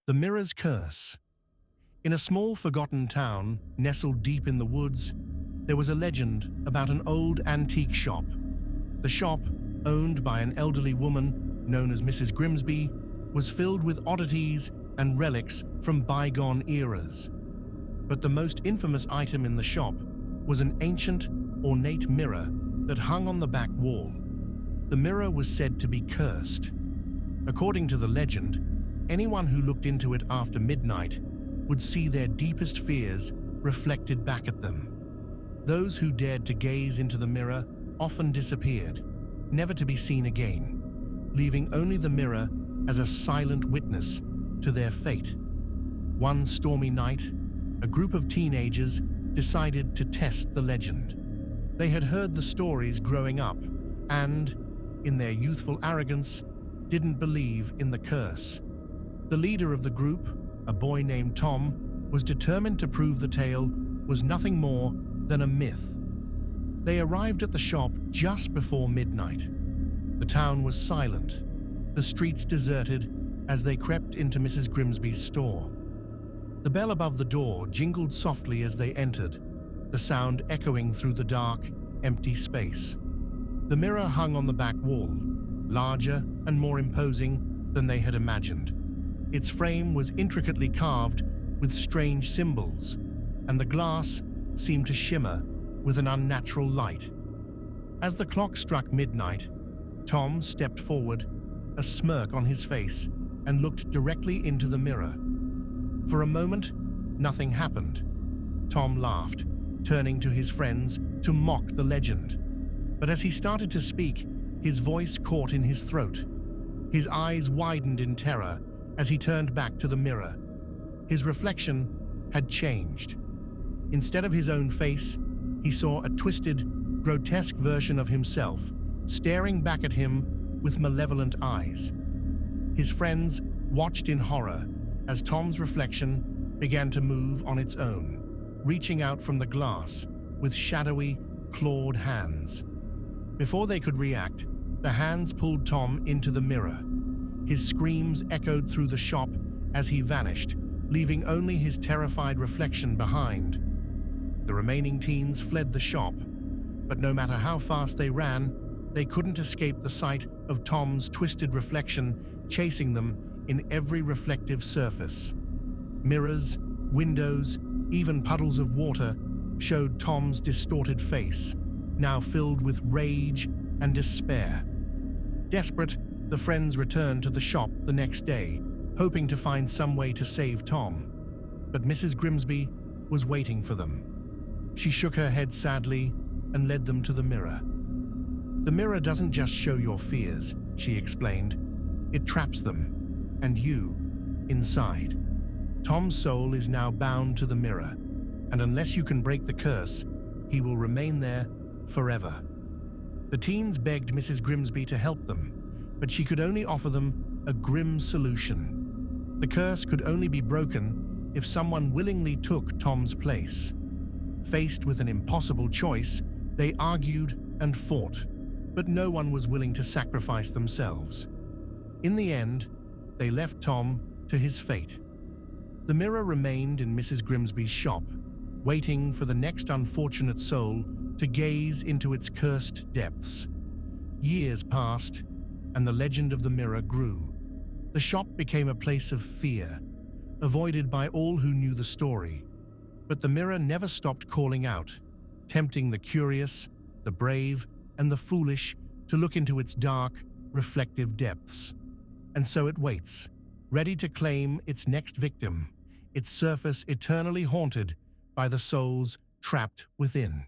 The Mirror's Curse. In a small forgotten town, nestled deep in the woods, there was a legend about an old antique shop. The shop, owned by an elderly woman known as Mrs. Grimsby, was filled with oddities and relics from bygone eras. But the most infamous item in the shop was an ancient, ornate mirror that hung on the back wall. The mirror was said to be cursed. According to the legend, anyone who looked into it after midnight would see their deepest fears reflected back at them. Those who dared to gaze into the mirror often disappeared, never to be seen again, leaving only the mirror as a silent witness to their fate. One stormy night, a group of teenagers decided to test the legend. They had heard the stories growing up and, in their youthful arrogance, didn't believe in the curse. The leader of the group, a boy named Tom, was determined to prove the tale was nothing more than a myth. They arrived at the shop just before midnight. The town was silent, the streets deserted as they crept into Mrs. Grimsby's store. The bell above the door jingled softly as they entered, the sound echoing through the dark, empty space. The mirror hung on the back wall, larger and more imposing than they had imagined. Its frame was intricately carved with strange symbols, and the glass seemed to shimmer with an unnatural light. As the clock struck midnight, Tom stepped forward, a smirk on his face, and looked directly into the mirror. For a moment, nothing happened. Tom laughed, turning to his friends to mock the legend. But as he started to speak, his voice caught in his throat. His eyes widened in terror as he turned back to the mirror. His reflection had changed. Instead of his own face, he saw a twisted, grotesque version of himself, staring back at him with malevolent eyes. His friends watched in horror as Tom's reflection began to move on its own, reaching out from the glass with shadowy, clawed hands. Before they could react, the hands pulled Tom into the mirror. His screams echoed through the shop as he vanished, leaving only his terrified reflection behind. The remaining teens fled the shop, but no matter how fast they ran, they couldn't escape the sight of Tom's twisted reflection chasing them in every reflective surface. Mirrors, windows, even puddles of water showed Tom's distorted face, now filled with rage and despair. Desperate, the friends returned to the shop the next day, hoping to find some way to save Tom. But Mrs. Grimsby was waiting for them. She shook her head sadly and led them to the mirror. "The mirror doesn't just show your fears," she explained. "It traps them, and you, inside. Tom's soul is now bound to the mirror, and unless you can break the curse, he will remain there forever." The teens begged Mrs. Grimsby to help them, but she could only offer them a grim solution. The curse could only be broken if someone willingly took Tom's place. Faced with an impossible choice, they argued and fought, but no one was willing to sacrifice themselves. In the end, they left Tom to his fate. The mirror remained in Mrs. Grimsby's shop, waiting for the next unfortunate soul to gaze into its cursed depths. Years passed, and the legend of the mirror grew. The shop became a place of fear, avoided by all who knew the story. But the mirror never stopped calling out, tempting the curious, the brave, and the foolish to look into its dark, reflective depths. And so it waits, ready to claim its next victim, its surface eternally haunted by the souls trapped within.